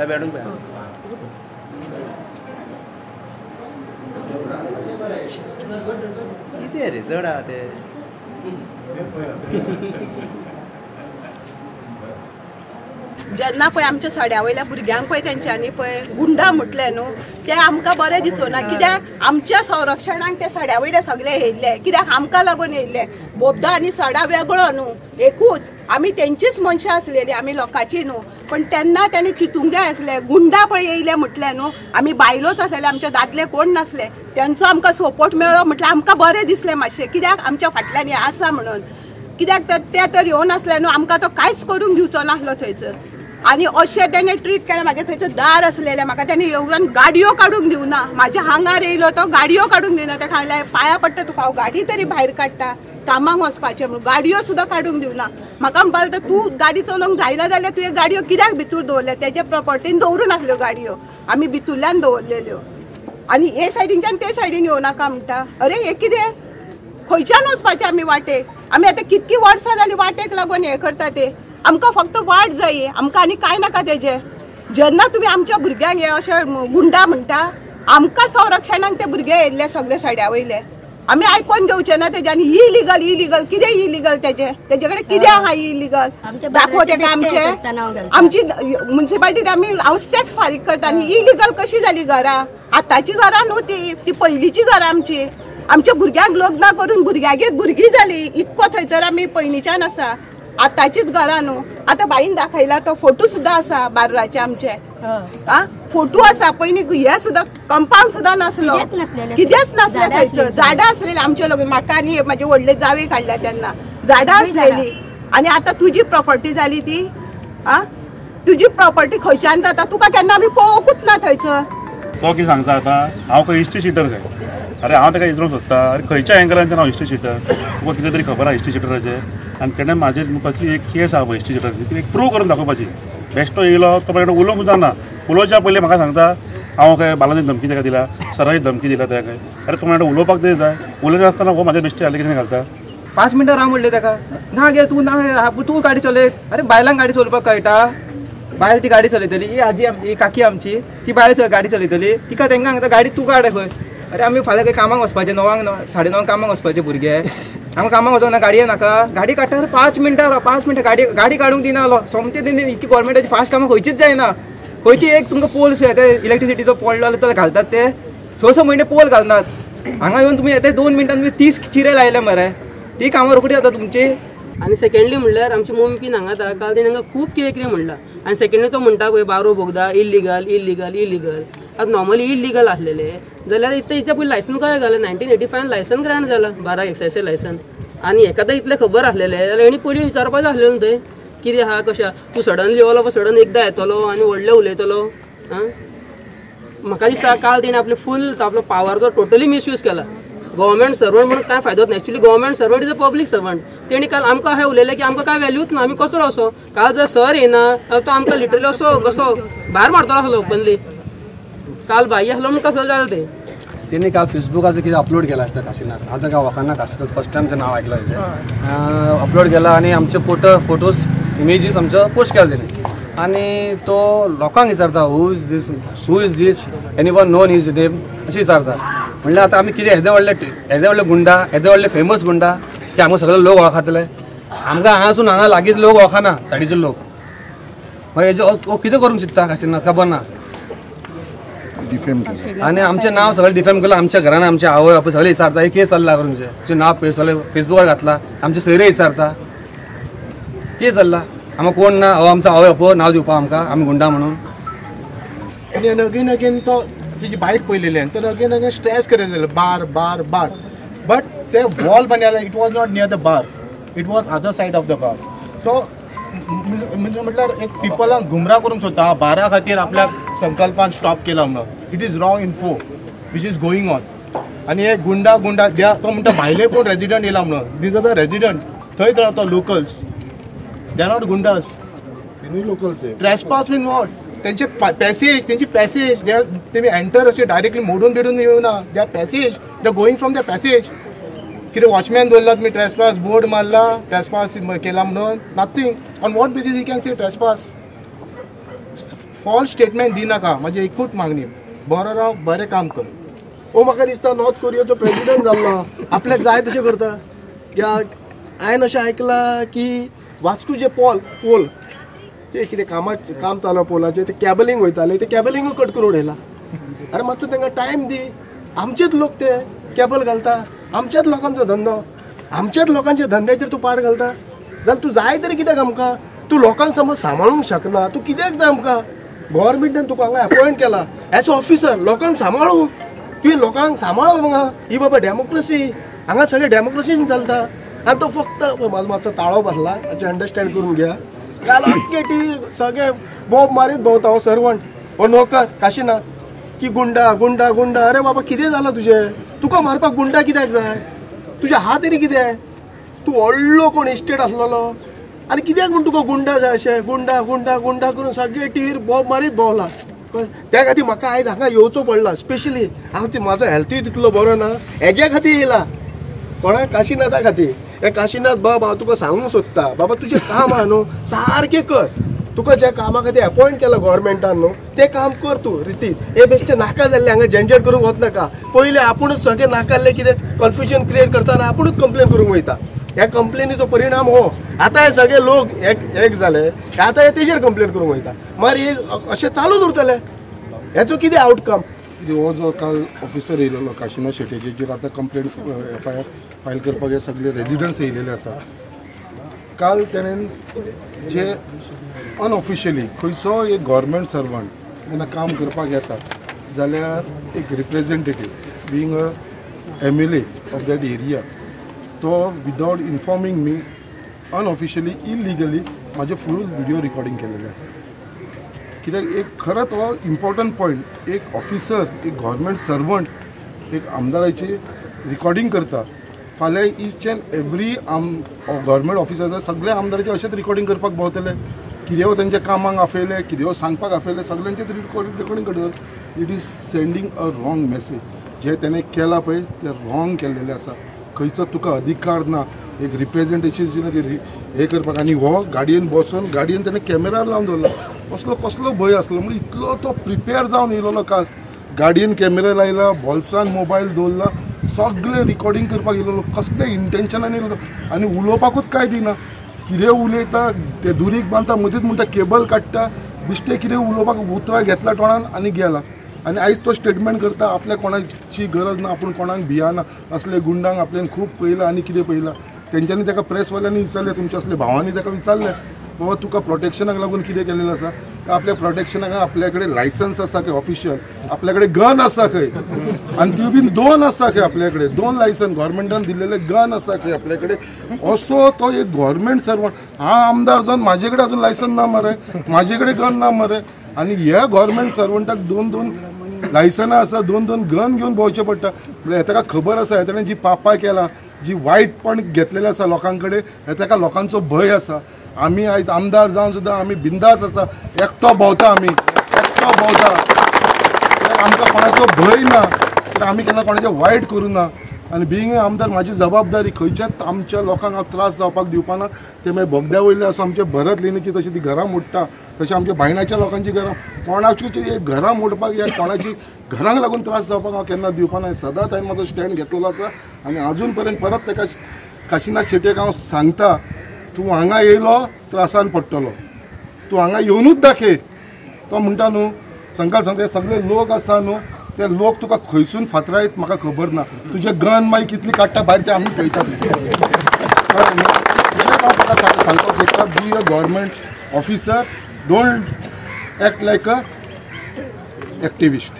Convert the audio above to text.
बेडूंक पळय कितें रे जड आहा ते जेन्ना पळय आमच्या सड्या वयल्या भुरग्यांक पळय तेंच्यांनी पळय गुंडा म्हटले न्हू ते आमकां बरें दिसना कित्याक आमच्या संरक्षणाक ते सड्या वयले सगळे येयल्ले कित्याक आमकां लागून येयल्ले बोबदा आनी सडा वेगळो न्हू एकूच आमी तेंचीच मनशां आसलेली आमी लोकांची न्हू पण तेन्ना तेणी चिंतूंक जाय आसलें गुंडा पळय येयले म्हटलें न्हू आमी बायलोच आसलेले आमचे दादले कोण नासले तेंचो आमकां सपोर्ट मेळ्ळो म्हटल्यार आमकां बरें दिसलें मातशें कित्याक आमच्या फाटल्यान हें आसा म्हणून कित्याक ते तर येवन आसले न्हू आमकां तो कांयच करूंक दिवचो नासलो थंयसर आनी अशें तेणें ट्रीट केलें म्हाजें थंयसर दार आसलेलें म्हाका तेणें येवन गाडयो काडूंक दिवना म्हाज्या हांगार येयलो तो गाडयो काडूंक दिना ताका हांवें पांया पडटा तुका हांव गाडी तरी भायर काडटा कामाक वचपाचें म्हणून गाडयो सुद्दां काडूंक दिवना म्हाका म्हणपाक लागलो तूं गाडी चलोवंक जायना जाल्यार तुवें गाडयो कित्याक भितूर दवरले तेजे प्रॉपर्टीन दवरूं नासल्यो गाडयो आमी भितूरल्यान दवरलेल्यो आनी हे सायडीनच्यान ते सायडीन येवं नाका म्हणटा अरे हें कितें खंयच्यान वचपाचें आमी वाटेक आमी आतां कितकी वर्सां जालीं वाटेक लागून हें करता ते आमकां फक्त वाट जाय आमकां आनी कांय नाका तेजें जेन्ना तुमी आमच्या भुरग्यांक हे अशें गुंडा म्हणटा आमकां संरक्षणाक ते भुरगे येयल्ले सगळे सड्या वयले आमी आयकोन घेवचे ना तेजे आनी इलिगल इलिगल कितें इलिगल तेजे कडेन कितें आहा इलिगल दाखोव तेका आमची म्युनिसिपालिटी आमी हावस टॅक्स फारीक करता आनी इलिगल कशी जाली घरां आतांची घरां न्हू ती पयलींची घरां आमची आमच्या भुरग्यांक लग्न करून भुरग्यागेर भुरगीं जाली इतको थंयसर आमी पयलींच्यान आसा आतांचीच घरां न्हू आतां बाईन दाखयला तो फोटो सुद्दां आसा बार्राचे आमचे फोटो आसा पयलीं हे सुद्दां कंपाऊंड सुद्दां नासलो कितेंच नासलें थंयसर झाडां आसलेलीं आमचे लग्न म्हाका आनी म्हाजे व्हडले जावे काडल्या तेन्ना झाडां आसलेलीं आनी आतां तुजी प्रॉपर्टी जाली ती तुजी प्रॉपर्टी खंयच्यान जाता तुका केन्ना आमी पळोवंकूच ना थंयसर तो कितें सांगता आतां हांव खंय हिस्ट्री शिटर काय अरे हांव ताका विचारूंक सोदता अरे खंयच्या एंगलांतल्यान हांव हिस्ट्री शिटर तुका कितें तरी खबर आहा हिस्ट्री शिटराचें आनी तेणें म्हाजेर कसली एक केस आहा पळय हिस्ट्री शिटराची एक प्रूव करून दाखोवपाची बेश्टो येयलो तो म्हाजे कडेन उलोवंक जायना उलोवच्या पयलीं म्हाका सांगता हांव खंय बालाजी धमकी ताका दिला सराची धमकी दिला ताका अरे तूं म्हाजे उलोवपाक तरी जाय उलयता आसतना हो म्हाज्या बेश्टे एलिगेशन घालता 5 मिनटां राव म्हणलें ताका ना गे तूं गाडी चलयत अरे बायलांक गाडी चलोवपाक कळटा बायल ती गाडी चलयतली ही आजी ही काकी आमची ती बायल गाडी चलयतली तिका तांकां सांगता गाडी तूं काड खंय अरे आमी फाल्यां खंय कामाक वचपाचें 9 साडे 9 कामाक वचपाचे भुरगे आमकां कामाक वचोंक ना गाडये नाका गाडी काडटा 5 मिनटां राव 5 मिनटां गाडी काडूंक दिनालो सोमते दिन इतकी गोवोरमेंटाची फास्ट कामां खंयचीच जायना खंयची एक तुमकां पोल इलेक्ट्रिसिटीचो पडलो जाल्यार तो घालतात ते 6 म्हयने पोल घालनात हांगा येवन तुमी येते 2 मिनटांनी 30 चिरे लायले मरे ती कामां रोखडी जाता तुमची आनी सेकंडली म्हणल्यार आमची मम्मी हांगा काल तेणें हांगा खूब कितें म्हणलां आनी सेकंडली तो म्हणटा पळय बारो बोगदा इल्लिगल इल्लिगल इल्लिगल आतां नॉर्मली इल्लिगल आसलेले जाल्यार इतल्या पयलीं लायसन कशें घालें 1985 लायसन ग्रांट जाला 12 एक्सायजचें लायसन आनी एकादा इतलें खबर आसलेलें जाल्यार हेणी पयलीं विचारपाचें आसलेलें थंय कितें आहा कशें आहा तूं सडनली येवलो सडन एकदां येतलो आनी व्हडलें उलयतलो म्हाका दिसता काल तेणें आपलो पावरचो टोटली मिसयूज केला गव्हर्मेंट सर्वंट म्हणून काय फायदो ना actually government servant is a public servant तेणी काल आमकां अशें उलयलें की आमकां काय व्हॅल्यूच ना आमी कचरो असो काल जर सर येना जाल्यार तो आमकां लिटरली असो कसो भायर मारतलो आसलो ओपनली काल भाई आसलो म्हणून कसो जालें तें तेणी काल फेसबुकाचेर कितें अपलोड केला आसता काशिनाथ हांव ताका वळखना काशिनाथ फर्स्ट टायम तें नांव आयकलां हेजें अपलोड केला आनी आमचे फोटोज इमेजीस आमच्यो पोस्ट केला तेणी आनी तो लोकांक विचारता who is this anyone known his name अशें विचारता म्हणल्यार आतां आमी कितें येदे व्हडले गुंडा येदे व्हडले फेमस गुंडा की आमकां सगळे लोक वळखतले आमकां हांगासून हांगा लागींच लोक वळखना सायडीचे लोक मागीर हेजे कितें करूंक चित्ता काशिनाथ खबर ना आनी आमचें नांव सगळें डिफेम केलां आमच्या घरान आमचे आवय बापूय सगळे विचारता एक केस चल्ला करून तुजें नांव सगळें फेसबुकार घातला आमचे सयरे विचारता कितें चल्ला आमकां कोण ना आमचो आवय बापूय नांव दिवपा आमकां आमी गुंडा म्हणून आनी अगेन अगेन तो तेजी बायक पयलेलें तर अगेन अगेन स्ट्रेस करेलें बार बार बार बट ते वॉल बांदलें it was not near the bar it was other side of the bar तो म्हणजे म्हटल्यार एक पिपलांक गुमराह करूंक सोदता बारा खातीर आपल्या संकल्पान स्टॉप केला म्हणून it is wrong info which is going on आनी हे गुंडा तो म्हणटा भायले कोण रेजिडंट येयला म्हणून दीज आर द रेजिडंट थंय रावता locals they are not goondas local ते ट्रेसपास बीन वॉट तेंचे तेंची पॅसेज तेमी एंटर अशें डायरेक्टली मोडून बिडून येवना they are passage they going from the passage कितें वॉचमॅन दवरला तुमी ट्रेसपास बोर्ड मारला ट्रेसपास केला म्हणून nothing on what basis you can say trespass false statement दिनाका. माझी एकूच मागणी, बरो राव, बरें काम कर. म्हाका दिसता नॉर्थ कोरियाचो प्रेसिडेंट जाल्लो आपल्याक जाय तशें करता. हांवें अशें आयकलां की वास्को जे पोल ते कितें काम चालू पोलाचें ते कॅबलिंग वयताले, ते कॅबलिंगूय कट करून उडयला. अरे मातसो तांकां टायम दी. आमचेच लोक ते कॅबल घालता, आमच्याच लोकांचो धंदो, आमच्याच लोकांच्या धंद्याचेर तूं पाड घालता. जाल्यार तूं जाय तरी कित्याक आमकां? तूं लोकांक समज सांबाळूंक शकना, तूं कित्याक जाय आमकां? गव्हर्मेंटान तुका हांगा अपॉयंट केला एज ऑफिसर, लोकांक सांबाळूं. तुवें लोकांक सांबाळप हांगा. ही बाबा डेमोक्रेसी, हांगा सगळें डेमोक्रेसीन चलता. आनी तो फक्त म्हाजो मातसो ताळो बसला, हाचे अंडरस्टँड करून घ्या. काल अख्खे टीव्हीर सगळे बोब मारीत भोंवता हो सर्वंट, हो नोकर काशिनाथ, की गुंडा गुंडा गुंडा. अरे बाबा कितें जालां तुजें? तुका मारपाक गुंडा कित्याक जाय? तुजे हात तरी कितें? तूं व्हडलो कोण इस्टेट आसलेलो आनी कित्याक म्हूण तुका गुंडा जाय अशें? गुंडा गुंडा गुंडा करून सगळे टीव्हीर बोब मारीत भोंवला. त्या खातीर म्हाका आयज हांगा येवचो पडला. स्पेशली हांव म्हाजो हेल्थूय तितलो बरो ना, हेज्या खातीर येयला. कोणाक? काशिनाथा खातीर. हे काशिनाथ बाब, हांव तुका सांगूंक सोदता, बाबा तुजें काम आहा न्हू, सारकें कर. तुका ज्या कामा खातीर अपॉयंट केला गव्हर्मेंटान न्हू, तें काम कर तूं रितीन. हे बेश्टे नाका जाल्ले हांगा झंझट करूंक वचनाका. पयलीं आपुणूच सगळें नाकाल्ले कितें कन्फ्युजन क्रिएट करता आनी आपुणूच कंप्लेन करूंक वयता. ह्या कंप्लेनीचो परिणाम हो. आतां हे सगळे लोक एक जाले, आतां हे तेजेर कंप्लेन करूंक वयता. मागीर हे अशें चालूच उरतलें. हेचो कितें आउटकम? हो जो काल ऑफिसर येयलेलो काशिनाथ शेट्टीचेर आतां कंप्लेन FIR फायल करपाक हे सगळे रेजिडंट्स येयलेले आसा. काल तेणेन जे अनऑफिशियली खंयचो एक गव्हर्मेंट सर्वंट जेन्ना काम करपाक येता जाल्यार एक representative being a MLA of that area, तो without informing me unofficially illegally म्हाजे फूल व्हिडिओ रिकॉर्डिंग केलेले आसा. कित्याक एक खरोच हो इम्पॉर्टंट पॉयंट, एक ऑफिसर, एक गव्हर्मेंट सर्वंट एक आमदाराची रिकॉर्डिंग करता. फाल्यां each end every government officer सगळे आमदाराचे अशेंच रिकॉर्डिंग करपाक भोंवतले. कितें तेंच्या कामाक आफयले, कितें सांगपाक आफयले, सगळ्यांचेच रिकॉर्डिंग करतात. It is sending a wrong message. जे तेणें केलां पळय तें रॉंग केल्लेलें आसा. खंयचो तुका अधिकार ना एक रिप्रेझेंटेशन हे करपाक. आनी हो गाडयेन बसून गाडयेन तेणें कॅमेरार लावन दवरला. कसलो भंय आसलो म्हणजे इतलो तो प्रिपेर जावन येयलो. काल गाडयेन कॅमेरा लायला, बॉल्सान मोबायल दवरला, सगळे रिकॉर्डिंग करपाक येयलो. कसले इंटेन्शनान येयलो आनी उलोवपाकूच काय दिना. कितें उलयता ते दुरीक बांदता, मदींच म्हणटा केबल काडटा, बिश्टे कितें उलोवपाक उतरां घेतला तोंडान आनी गेला. आनी आयज तो स्टेटमेंट करता आपल्या कोणाची गरज ना, आपूण कोणाक भियाना. असले गुंडांक आपल्यान खूब पयलां आनी कितें पयलां. तेंच्यांनी ताका प्रेसवाल्यांनी विचारलें, तुमच्या असले भावांनी ताका विचारलें, बाबा तुका प्रोटेक्शनाक लागून कितें केलेलें आसा? तर आपल्या प्रोटेक्शनाक आपल्या कडेन लायसन्स आसा खंय ऑफिशियल, आपल्या कडेन गन आसा खंय, आनी ती बीन 2 आसा खंय आपल्या कडेन, 2 लायसन्स गव्हर्मेंटान दिल्लेले गन आसा खंय आपल्या कडेन. असो तो एक गव्हर्मेंट सर्वंट. हांव आमदार जावन म्हाजे कडेन अजून लायसन्स ना मरे, म्हाजे कडेन गन ना मरे. आनी ह्या गव्हर्मेंट सर्वंटाक 2 लायसनां आसा, 2 गन घेवन भोंवचें पडटा. म्हणजे ताका खबर आसा ताणें जी पापां केलां, जी वायटपण घेतलेलें आसा लोकां कडेन, हे ताका लोकांचो भंय आसा. आमी आयज आमदार जावन सुद्दां आमी बिंदास आसा, एकटो भोंवता, आमी एकटो भोंवता. आमकां कोणाचो भंय ना, आमी केन्ना कोणाचें वायट करूं ना. आनी बिंग आमदार म्हाजी जबाबदारी खंयच्याच आमच्या लोकांक हांव त्रास जावपाक दिवपाना. ते मागीर बोगद्या वयले आसा आमचे भरत लेणीची तशी ती घरां मोडटा, तशें आमच्या भायणाच्या लोकांची घरां, कोणाची घरां मोडपाक या कोणाची घरांक लागून त्रास जावपाक हांव केन्ना दिवपाना. सदांच हांवें म्हाजो स्टँड घेतलेलो आसा. आनी अजून पर्यंत परत ताका काशिनाथ शेट्येक हांव सांगता, तूं हांगा येयलो त्रासान पडटलो, तूं हांगा येवनूच दाखय. तो म्हणटा न्हू संकाल सांगता सगळे लोक आसा न्हू, ते लोक तुका खंयसून फातरायत म्हाका खबर ना. तुजे गन मागीर कितली काडटा भायर ते आमी पळयतात. हांव ताका सांगपाक सोदता, be a government officer, don't act like a activist.